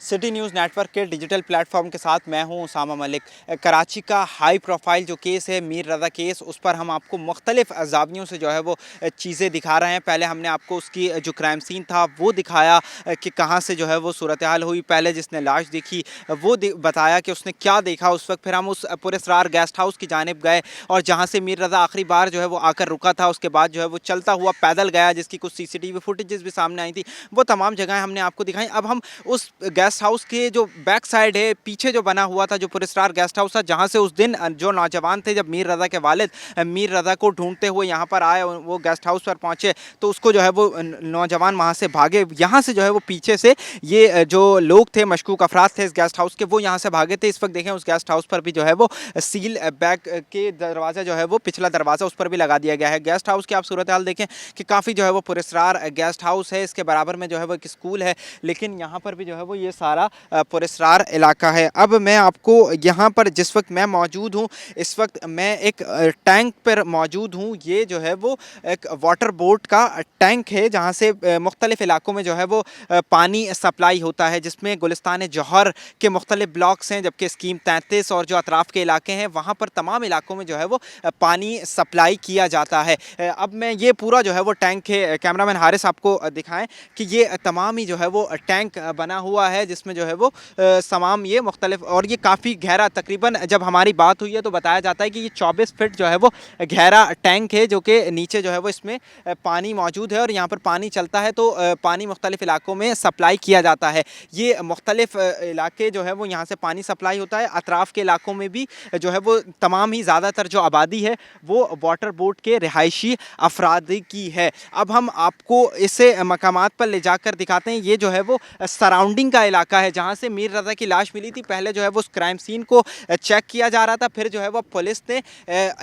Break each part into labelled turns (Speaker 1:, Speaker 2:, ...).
Speaker 1: City news network के digital platform के साथ मैं हूं उसामा मलिक। कराची का हाई प्रोफाइल जो केस है मीर रज़ा केस, उस पर हम आपको मुख्तलिफ ज़ावियों से जो है वो चीज़ें दिखा रहे हैं। पहले हमने आपको उसकी जो क्राइम सीन था वो दिखाया कि कहाँ से जो है वो सूरत हाल हुई। पहले जिसने लाश देखी वो बताया कि उसने क्या देखा उस वक्त। फिर हम उस पुरस्रार गेस्ट हाउस की जानिब गए और जहाँ से मीर रज़ा आखिरी बार जो है वो आकर रुका था, उसके बाद जो है वो चलता हुआ पैदल गया, जिसकी कुछ CCTV फुटेजेस भी सामने आई थी। वो तमाम जगहें हमने आपको दिखाई। अब हम उस गेस्ट हाउस के जो बैक साइड है, पीछे जो बना हुआ था, जो पुरस्कार गेस्ट हाउस था, जहां से उस दिन जो नौजवान थे, जब मीर रज़ा के वालिद मीर रज़ा को ढूंढते हुए यहां पर आए, वो गेस्ट हाउस पर पहुंचे तो उसको जो है वो नौजवान वहां से भागे। यहां से जो है वो पीछे से ये जो लोग थे, मशकूक अफराद थे इस गेस्ट हाउस के, वो यहाँ से भागे थे। इस वक्त देखें उस गेस्ट हाउस पर भी जो है वो सील बैक के दरवाज़ा जो है वो पिछला दरवाज़ा उस पर भी लगा दिया गया है। गेस्ट हाउस की आप सूरत हाल देखें कि काफ़ी जो है वो पुरस्कार गेस्ट हाउस है, इसके बराबर में जो है वो एक स्कूल है, लेकिन यहाँ पर भी जो है वो ये सारा पुरस्कार इलाका है। अब मैं आपको यहाँ पर जिस वक्त मैं मौजूद हूँ, इस वक्त मैं एक टैंक पर मौजूद हूँ। ये जो है वो एक वाटर बोट का टैंक है, जहाँ से मुख्तलिफ इलाकों में जो है वो पानी सप्लाई होता है, जिसमें गुलिस्तान जौहर के मुख्तलिफ ब्लॉक्स हैं, जबकि स्कीम 33 और जो अतराफ़ के इलाके हैं वहाँ पर तमाम इलाकों में जो है वो पानी सप्लाई किया जाता है। अब मैं ये पूरा जो है वो टैंक है, कैमरामैन हारिस आपको दिखाएं कि ये तमाम ही जो है वो टैंक बना हुआ है, जिसमें जो है वो तमाम ये मुख्तलिफ, और ये काफ़ी गहरा, तकरीबन जब हमारी बात हुई है तो बताया जाता है कि ये 24 फीट जो है वो गहरा टैंक है, जो कि नीचे जो है वो इसमें पानी मौजूद है और यहाँ पर पानी चलता है तो पानी मुख्तलिफ इलाकों में सप्लाई किया जाता है। ये मुख्तलिफ इलाके जो है वो यहाँ से पानी सप्लाई होता है। अतराफ़ के इलाकों में भी जो है वो तमाम ही ज़्यादातर जो आबादी है वो वाटर बोट के रिहायशी अफराद की है। अब हम आपको इसे मकामात पर ले जाकर दिखाते हैं। ये जो है वो सराउंडिंग का इलाका है जहाँ से मीर रज़ा की लाश मिली थी। पहले जो है वो उस क्राइम सीन को चेक किया जा रहा था, फिर जो है वो पुलिस ने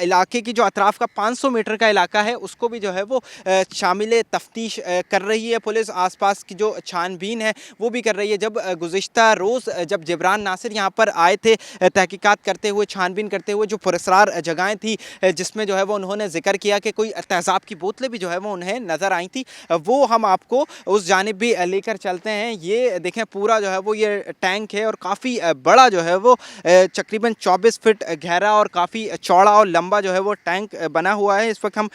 Speaker 1: इलाके की जो अतराफ़ का 500 मीटर का इलाका है उसको भी जो है वो शामिल तफ्तीश कर रही है। पुलिस आसपास की जो छानबीन है वो भी कर रही है। जब गुज़िश्ता रोज़ जब जिब्रान नासिर यहाँ पर आए थे तहकीकात करते हुए, छानबीन करते हुए, जो पुरस्कार जगहें थी जिसमें जो है वो उन्होंने जिक्र किया कि कोई तेज़ाब की बोतलें भी जो है वो उन्हें नज़र आई थी, वो हम आपको उस जानिब भी लेकर चलते हैं। ये देखें पूरा जो है वो ये टैंक है और काफ़ी बड़ा जो है वो तकरीबन 24 फीट गहरा और काफ़ी चौड़ा और लंबा जो है वो टैंक बना हुआ है। इस वक्त हम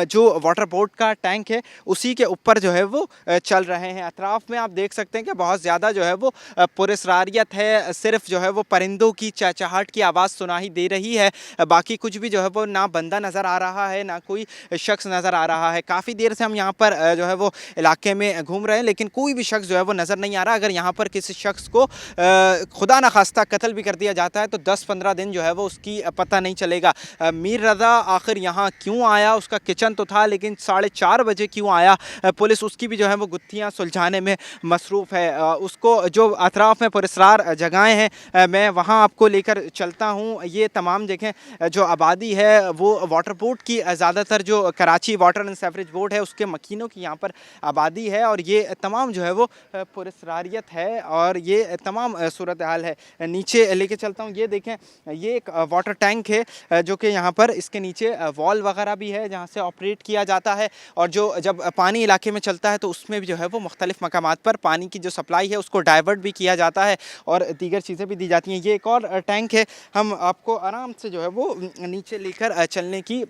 Speaker 1: जो वाटर बोट का टैंक है उसी के ऊपर जो है वो चल रहे हैं। अतराफ़ में आप देख सकते हैं कि बहुत ज़्यादा जो है वो पुरस्कारियत है। सिर्फ जो है वो परिंदों की चहचहाहट की आवाज़ सुनाई दे रही है, बाकी कुछ भी जो है वो ना बंदा नज़र आ रहा है, ना कोई शख्स नज़र आ रहा है। काफ़ी देर से हम यहाँ पर जो है वो इलाके में घूम रहे हैं, लेकिन कोई भी शख्स जो है वो नज़र नहीं आ रहा। अगर यहाँ पर किसी शख्स को खुदा न खास्ता कत्ल भी कर दिया जाता है तो 10-15 दिन जो है वो उसकी पता नहीं चलेगा। मीर रज़ा आखिर यहाँ क्यों आया? उसका किचन तो था, लेकिन 4:30 बजे क्यों आया? पुलिस उसकी भी जो है वो गुत्थियाँ सुलझाने में मसरूफ़ है। उसको जो अतराफ़ में पुरस्कार जगहें हैं मैं वहाँ आपको लेकर चलता हूँ। ये तमाम जगह जो आबादी है वो वाटर बोट की, ज़्यादातर जो Karachi water and sewerage board है उसके मकीनों की यहाँ पर आबादी है, और ये तमाम जो है वो पुरस्कारियत है और ये तमाम सूरत हाल है। नीचे लेके चलता हूँ। ये देखें, ये एक वाटर टैंक है जो कि यहाँ पर इसके नीचे वॉल वगैरह भी है जहाँ से ऑपरेट किया जाता है, और जो जब पानी इलाके में चलता है तो उसमें भी जो है वो मुख्तलिफ मकामात पर पानी की जो सप्लाई है उसको डाइवर्ट भी किया जाता है और दीगर चीज़ें भी दी जाती हैं। ये एक और टैंक है, हम आपको आराम से जो है वो नीचे लेकर चलने की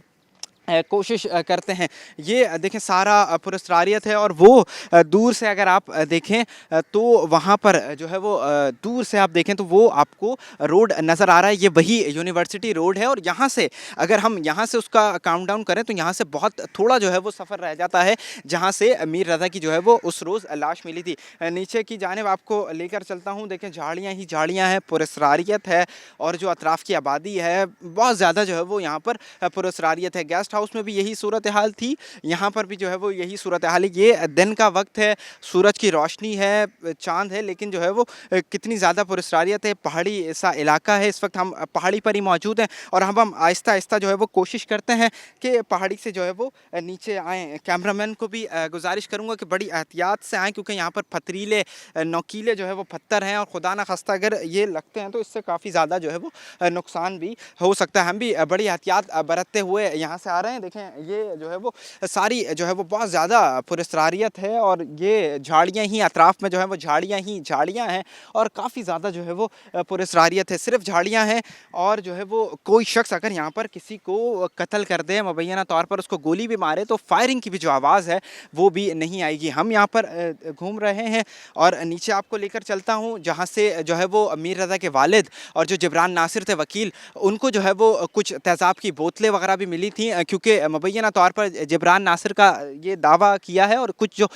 Speaker 1: कोशिश करते हैं। ये देखें सारा पुरस्कारियत है, और वो दूर से अगर आप देखें तो वहाँ पर जो है वो दूर से आप देखें तो वो आपको रोड नज़र आ रहा है। ये वही यूनिवर्सिटी रोड है, और यहाँ से अगर हम यहाँ से उसका काउंट डाउन करें तो यहाँ से बहुत थोड़ा जो है वो सफ़र रह जाता है जहाँ से मीर रज़ा की जो है वो उस रोज़ लाश मिली थी। नीचे की जानिब आपको लेकर चलता हूँ। देखें झाड़ियाँ ही झाड़ियाँ हैं, पुरस्कारियत है, और जो अतराफ़ की आबादी है बहुत ज़्यादा जो है वो यहाँ पर पुरस्कारियत है। गेस्ट हाउस में भी यही सूरत हाल थी, यहाँ पर भी जो है वो यही सूरत हाल है। ये दिन का वक्त है, सूरज की रोशनी है, चांद है, लेकिन जो है वो कितनी ज़्यादा पुरस्कारियत है। पहाड़ी ऐसा इलाका है, इस वक्त हम पहाड़ी पर ही मौजूद हैं, और हम आहिस्ता आहिस्ता जो है वो कोशिश करते हैं कि पहाड़ी से जो है वो नीचे आएँ। कैमरामैन को भी गुजारिश करूँगा कि बड़ी एहतियात से आएँ, क्योंकि यहाँ पर पथरीले नोकीले जो है वो पत्थर हैं, और खुदा न खास्ता अगर ये लगते हैं तो इससे काफ़ी ज़्यादा जो है वो नुकसान भी हो सकता है। हम भी बड़ी एहतियात बरतते हुए यहाँ से आ रहे रहे हैं, देखें ये जो है वो सारी जो है वो बहुत ज़्यादा पुरस्कारियत है और ये झाड़ियाँ ही अतराफ़ में जो है वो झाड़ियाँ ही झाड़ियाँ हैं और काफ़ी ज़्यादा जो है वो पुरस्कारियत है। सिर्फ़ झाड़ियाँ हैं और जो है वो कोई शख्स अगर यहाँ पर किसी को कत्ल कर दे, मुबैना तौर पर उसको गोली भी मारे, तो फायरिंग की भी जो आवाज़ है वो भी नहीं आएगी। हम यहाँ पर घूम रहे हैं और नीचे आपको लेकर चलता हूँ जहाँ से जो है वो मीर रज़ा के वालिद और जो जिब्रान नासिर थे वकील, उनको जो है वो कुछ तेज़ाब की बोतलें वगैरह भी मिली थी, क्योंकि मुबैना तौर पर जिब्रान नासिर का ये दावा किया है और कुछ जो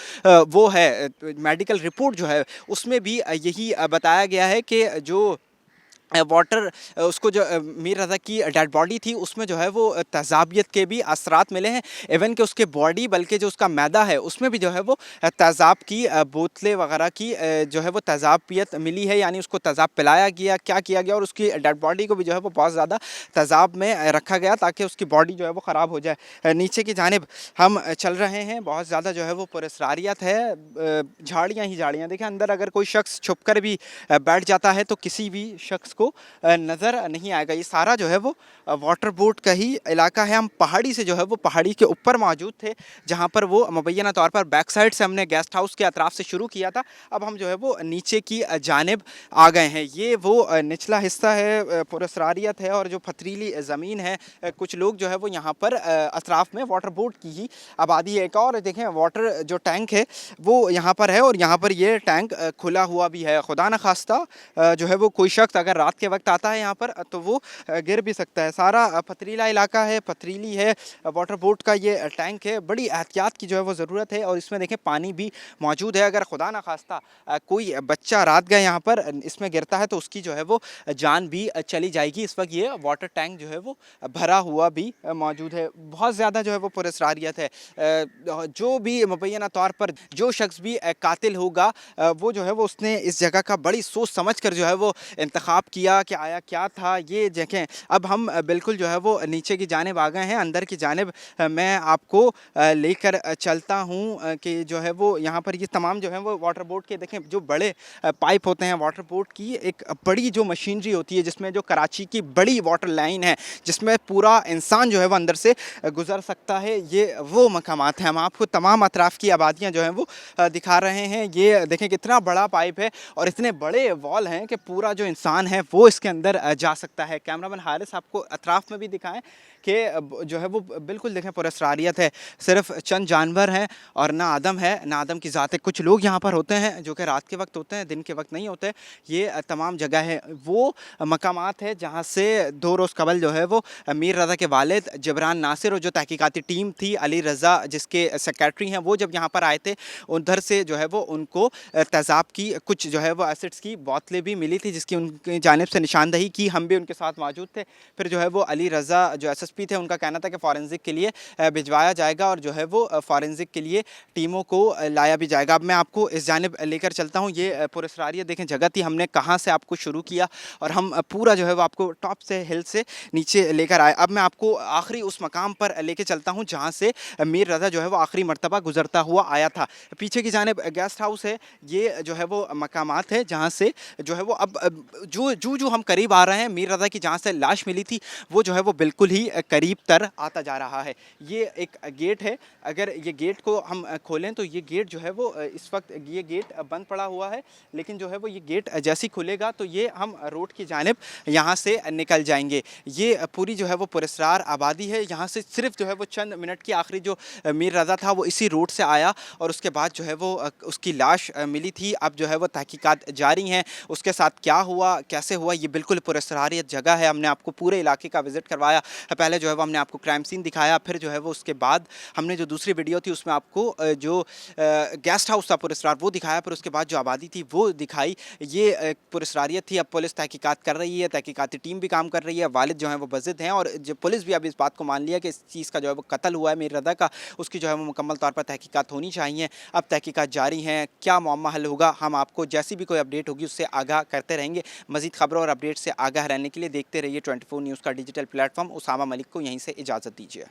Speaker 1: वो है मेडिकल रिपोर्ट जो है उसमें भी यही बताया गया है कि जो वाटर उसको जो मीर रज़ा की डेड बॉडी थी उसमें जो है वो तेज़ाबियत के भी असरात मिले हैं। इवन कि उसके बॉडी बल्कि जो उसका मैदा है उसमें भी जो है वो तेज़ाब की बोतलें वगैरह की जो है वो तेज़ाबियत मिली है, यानी उसको तेज़ाब पिलाया गया, क्या किया गया, और उसकी डेड बॉडी को भी जो है वो बहुत ज़्यादा तेज़ाब में रखा गया ताकि उसकी बॉडी जो है वो ख़राब हो जाए। नीचे की जानिब हम चल रहे हैं, बहुत ज़्यादा जो है वो पुरस्कारियत है, झाड़ियाँ ही झाड़ियाँ। देखिए अंदर अगर कोई शख्स छुप कर भी बैठ जाता है तो किसी भी शख्स को नज़र नहीं आएगा। ये सारा जो है वो वाटर बोट का ही इलाका है। हम पहाड़ी से जो है वो पहाड़ी के ऊपर मौजूद थे जहाँ पर वो मुबैना तौर पर बैक साइड से हमने गेस्ट हाउस के अतराफ़ से शुरू किया था। अब हम जो है वो नीचे की जानिब आ गए हैं। ये वो निचला हिस्सा है, पुरस्कारियत है और जो पथरीली ज़मीन है, कुछ लोग जो है वो यहाँ पर अतराफ़ में वाटर बोट की ही आबादी है। एक और देखें वाटर जो टैंक है वो यहाँ पर है और यहाँ पर ये टैंक खुला हुआ भी है। खुदा न खास्ता जो है वो कोई शख्स अगर रात के वक्त आता है यहाँ पर तो वो गिर भी सकता है। सारा पथरीला इलाका है, पथरीली है, वाटर बोट का ये टैंक है। बड़ी एहतियात की जो है वो ज़रूरत है और इसमें देखें पानी भी मौजूद है। अगर खुदा न खास्ता कोई बच्चा रात गए यहाँ पर इसमें गिरता है तो उसकी जो है वो जान भी चली जाएगी। इस वक्त ये वाटर टैंक जो है वो भरा हुआ भी मौजूद है। बहुत ज़्यादा जो है वो पुरस्कारियत है। जो भी मुबैना तौर पर जो शख्स भी कातिल होगा वो जो है वो उसने इस जगह का बड़ी सोच समझ कर जो है वो इंतखाब किया कि आया क्या था। ये देखें अब हम बिल्कुल जो है वो नीचे की जानिब आ गए हैं, अंदर की जानिब मैं आपको लेकर चलता हूँ कि जो है वो यहाँ पर ये तमाम जो है वो वाटर बोट के देखें जो बड़े पाइप होते हैं। वाटर बोट की एक बड़ी जो मशीनरी होती है जिसमें जो कराची की बड़ी वाटर लाइन है जिसमें पूरा इंसान जो है वो अंदर से गुजर सकता है, ये वो मकामात हैं। हम आपको तमाम अतराफ़ की आबादियाँ जो हैं वो दिखा रहे हैं। ये देखें कितना बड़ा पाइप है और इतने बड़े वॉल हैं कि पूरा जो इंसान है वो इसके अंदर जा सकता है। कैमरामैन हारिस आपको अतराफ़ में भी दिखाएं कि जो है वो बिल्कुल देखें पुरस्कारियत है। सिर्फ चंद जानवर हैं और ना आदम है, ना आदम की ज़ात है। कुछ लोग यहाँ पर होते हैं जो कि रात के वक्त होते हैं, दिन के वक्त नहीं होते। ये तमाम जगह है वो मकामात है जहाँ से 2 रोज़ कबल जो है वो मीर रज़ा के वालिद जिब्रान नासिर और जो तहकीकाती टीम थी अली रज़ा जिसके सेक्रेटरी हैं वो जब यहाँ पर आए थे, उधर से जो है वो उनको तेज़ाब की कुछ जो है वो एसिड्स की बोतलें भी मिली थी जिसकी उनकी जानिब से निशानदही की। हम भी उनके साथ मौजूद थे। फिर जो है वो अली रज़ा जो एसएसपी थे उनका कहना था कि फॉरेंसिक के लिए भिजवाया जाएगा और जो है वो फॉरेंसिक के लिए टीमों को लाया भी जाएगा। अब मैं आपको इस जानिब लेकर चलता हूँ। ये पुरस्कारियत देखें जगह थी, हमने कहाँ से आपको शुरू किया और हम पूरा जो है वो आपको टॉप से हिल से नीचे लेकर आए। अब मैं आपको आखिरी उस मकाम पर लेके चलता हूँ जहाँ से मीर रज़ा जो है वो आखिरी मरतबा गुजरता हुआ आया था। पीछे की जानिब गेस्ट हाउस है। ये जो है वो मकामात है जहाँ से जो है वो अब जो हम करीब आ रहे हैं, मीर रज़ा की जहाँ से लाश मिली थी वो जो है वो बिल्कुल ही करीब तर आता जा रहा है। ये एक गेट है, अगर ये गेट को हम खोलें तो ये गेट जो है वो इस वक्त ये गेट बंद पड़ा हुआ है, लेकिन जो है वो ये गेट जैसे ही खुलेगा तो ये हम रोड की जानिब यहाँ से निकल जाएंगे। ये पूरी जो है वो पुरस्कार आबादी है। यहाँ से सिर्फ जो है वो चंद मिनट की आखिरी जो मीर रज़ा था वो इसी रोड से आया और उसके बाद जो है वो उसकी लाश मिली थी। अब जो है वो तहकीकात जारी हैं, उसके साथ क्या हुआ कैसे हुआ ये बिल्कुल पुरस्कारियत जगह है। हमने आपको पूरे इलाके का विज़िट करवाया। पहले जो है वो हमने आपको क्राइम सीन दिखाया, फिर जो है वो उसके बाद हमने जो दूसरी वीडियो थी उसमें आपको जो गेस्ट हाउस था पुरस्कार वो दिखाया, फिर उसके बाद जो आबादी थी वो दिखाई। ये पुरस्कारियत थी। अब पुलिस तहकीकात कर रही है, तहकीकाती टीम भी काम कर रही है, वालिद जो है वो बज़िद हैं और जो पुलिस भी अब इस बात को मान लिया कि इस चीज़ का जो है वो कत्ल हुआ है मीर रज़ा का, उसकी जो है वो मुकम्मल तौर पर तहकीकात होनी चाहिए। अब तहकीकात जारी हैं, क्या मामला हल होगा हम आपको जैसी भी कोई अपडेट होगी उससे आगाह करते रहेंगे। मज़ीद खबरों और अपडेट से आगाह रहने के लिए देखते रहिए 24 न्यूज़ का डिजिटल प्लेटफॉर्म। उसामा मलिक को यहीं से इजाज़त दीजिए।